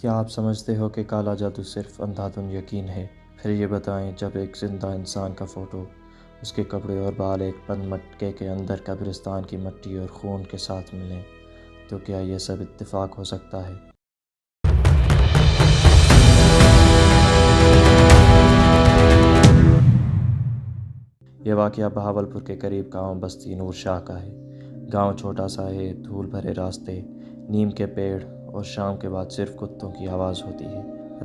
کیا آپ سمجھتے ہو کہ کالا جادو صرف اندھا دھند یقین ہے؟ پھر یہ بتائیں، جب ایک زندہ انسان کا فوٹو، اس کے کپڑے اور بال ایک بند مٹکے کے اندر قبرستان کی مٹی اور خون کے ساتھ ملیں، تو کیا یہ سب اتفاق ہو سکتا ہے؟ یہ واقعہ بہاولپور کے قریب گاؤں بستی نور شاہ کا ہے۔ گاؤں چھوٹا سا ہے، دھول بھرے راستے، نیم کے پیڑ اور شام کے بعد صرف کتوں کی آواز ہوتی ہے۔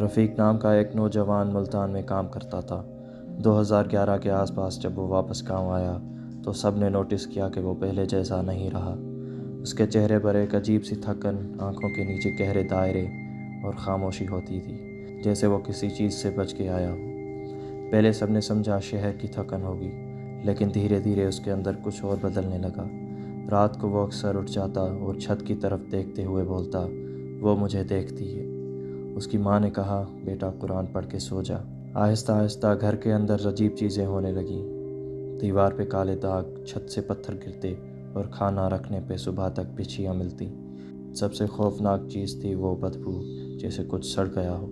رفیق نام کا ایک نوجوان ملتان میں کام کرتا تھا۔ 2011 کے آس پاس جب وہ واپس گاؤں آیا تو سب نے نوٹس کیا کہ وہ پہلے جیسا نہیں رہا۔ اس کے چہرے پر ایک عجیب سی تھکن، آنکھوں کے نیچے گہرے دائرے اور خاموشی ہوتی تھی، جیسے وہ کسی چیز سے بچ کے آیا ہو۔ پہلے سب نے سمجھا شہر کی تھکن ہوگی، لیکن دھیرے دھیرے اس کے اندر کچھ اور بدلنے لگا۔ رات کو وہ اکثر اٹھ جاتا اور چھت کی طرف دیکھتے ہوئے بولتا، "وہ مجھے دیکھتی ہے۔" اس کی ماں نے کہا، "بیٹا قرآن پڑھ کے سو جا۔" آہستہ آہستہ گھر کے اندر عجیب چیزیں ہونے لگیں۔ دیوار پہ کالے داغ، چھت سے پتھر گرتے اور کھانا رکھنے پہ صبح تک بچھیاں ملتی۔ سب سے خوفناک چیز تھی وہ بدبو، جیسے کچھ سڑ گیا ہو۔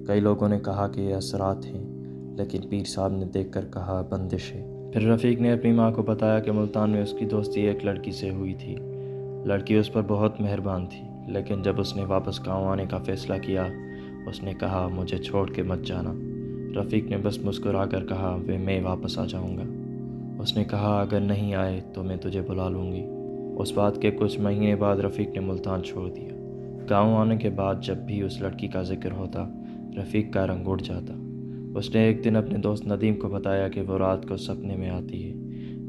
کئی لوگوں نے کہا کہ یہ اثرات ہیں، لیکن پیر صاحب نے دیکھ کر کہا، بندش ہے۔ پھر رفیق نے اپنی ماں کو بتایا کہ ملتان میں اس کی دوستی ایک لڑکی سے ہوئی تھی۔ لڑکی اس پر بہت مہربان تھی، لیکن جب اس نے واپس گاؤں آنے کا فیصلہ کیا، اس نے کہا، "مجھے چھوڑ کے مت جانا۔" رفیق نے بس مسکرا کر کہا، میں واپس آ جاؤں گا۔ اس نے کہا، "اگر نہیں آئے تو میں تجھے بلا لوں گی۔" اس بات کے کچھ مہینے بعد رفیق نے ملتان چھوڑ دیا۔ گاؤں آنے کے بعد جب بھی اس لڑکی کا ذکر ہوتا، رفیق کا رنگ اڑ جاتا۔ اس نے ایک دن اپنے دوست ندیم کو بتایا کہ وہ رات کو سپنے میں آتی ہے۔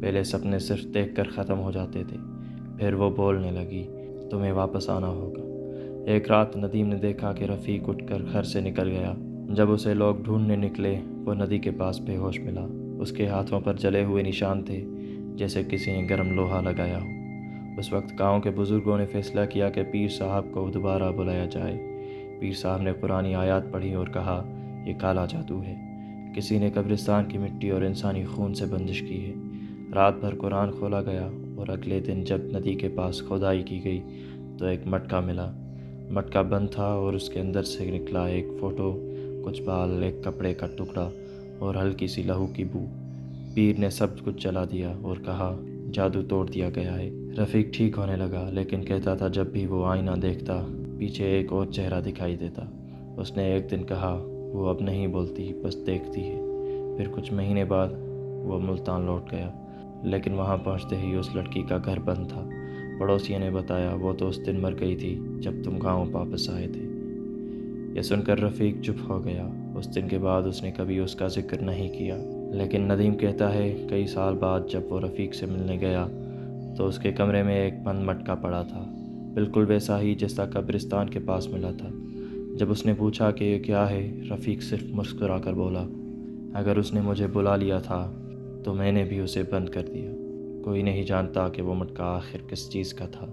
پہلے سپنے صرف دیکھ کر ختم ہو جاتے تھے، پھر وہ بولنے لگی، "تمہیں واپس آنا ہوگا۔" ایک رات ندیم نے دیکھا کہ رفیق اٹھ کر گھر سے نکل گیا۔ جب اسے لوگ ڈھونڈنے نکلے، وہ ندی کے پاس بے ہوش ملا۔ اس کے ہاتھوں پر جلے ہوئے نشان تھے، جیسے کسی نے گرم لوہا لگایا ہو۔ اس وقت گاؤں کے بزرگوں نے فیصلہ کیا کہ پیر صاحب کو دوبارہ بلایا جائے۔ پیر صاحب نے قرآنی آیات پڑھی اور کہا، "یہ کالا جادو ہے۔ کسی نے قبرستان کی مٹی اور انسانی خون سے بندش کی ہے۔" رات بھر قرآن کھولا گیا اور اگلے دن جب ندی کے پاس کھدائی کی گئی تو ایک مٹکا ملا۔ مٹکا بند تھا اور اس کے اندر سے نکلا ایک فوٹو، کچھ بال، ایک کپڑے کا ٹکڑا اور ہلکی سی لہو کی بو۔ پیر نے سب کچھ جلا دیا اور کہا، "جادو توڑ دیا گیا ہے۔" رفیق ٹھیک ہونے لگا، لیکن کہتا تھا جب بھی وہ آئینہ دیکھتا، پیچھے ایک اور چہرہ دکھائی دیتا۔ اس نے ایک دن کہا، "وہ اب نہیں بولتی، بس دیکھتی ہے۔" پھر کچھ مہینے بعد وہ ملتان لوٹ گیا، لیکن وہاں پہنچتے ہی اس لڑکی کا گھر بند تھا۔ پڑوسیوں نے بتایا، "وہ تو اس دن مر گئی تھی جب تم گاؤں واپس آئے تھے۔" یہ سن کر رفیق چپ ہو گیا۔ اس دن کے بعد اس نے کبھی اس کا ذکر نہیں کیا۔ لیکن ندیم کہتا ہے، کئی سال بعد جب وہ رفیق سے ملنے گیا تو اس کے کمرے میں ایک بند مٹکا پڑا تھا، بالکل ویسا ہی جیسا قبرستان کے پاس ملا تھا۔ جب اس نے پوچھا کہ یہ کیا ہے، رفیق صرف مسکرا کر بولا، "اگر اس نے مجھے بلا لیا تھا تو میں نے بھی اسے بند کر دیا۔ کوئی نہیں جانتا کہ وہ مٹکا آخر کس چیز کا تھا۔"